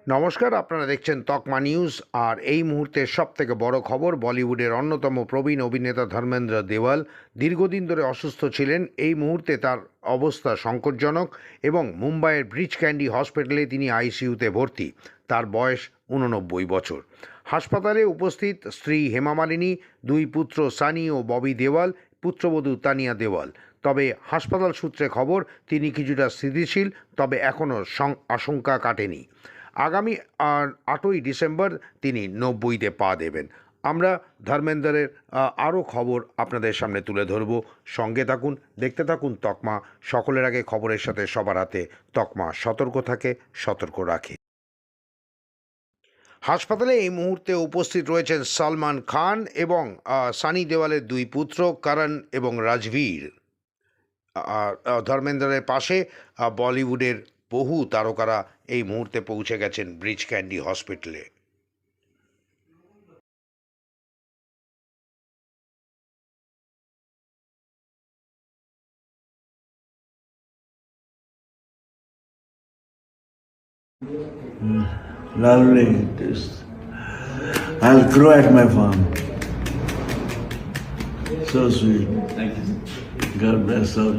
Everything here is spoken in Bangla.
নমস্কার, আপনারা দেখছেন তকমা নিউজ। আর এই মুহূর্তের সবথেকে বড় খবর, বলিউডের অন্যতম প্রবীণ অভিনেতা ধর্মেন্দ্র দেওয়াল দীর্ঘদিন ধরে অসুস্থ ছিলেন। এই মুহূর্তে তার অবস্থা সংকটজনক এবং মুম্বাইয়ের ব্রিচ ক্যান্ডি হসপিটালে তিনি আইসিইউতে ভর্তি। তার বয়স 89 বছর। হাসপাতালে উপস্থিত স্ত্রী হেমা মালিনী, দুই পুত্র সানি ও ববি দেওয়াল, পুত্রবধূ তানিয়া দেওয়াল। তবে হাসপাতাল সূত্রে খবর তিনি কিছুটা স্থিতিশীল, তবে এখনও আশঙ্কা কাটেনি। আগামী 8ই ডিসেম্বর তিনি 90তে পা দেবেন। আমরা ধর্মেন্দ্রের আরও খবর আপনাদের সামনে তুলে ধরব। সঙ্গে থাকুন, দেখতে থাকুন তকমা। সকলের আগে খবরের সাথে সবার হাতে তকমা সতর্ক থাকে, সতর্ক রাখে। হাসপাতালে এই মুহূর্তে উপস্থিত রয়েছেন সলমান খান এবং সানি দেওয়ালের দুই পুত্র করণ এবং রাজবীর। ধর্মেন্দ্রের পাশে বলিউডের বহু তারকারা এই মুহূর্তে পৌঁছে গেছেন ব্রিচ ক্যান্ডি হসপিটালে। Lovely. I'll grow at my farm. So sweet. Thank you. God bless all.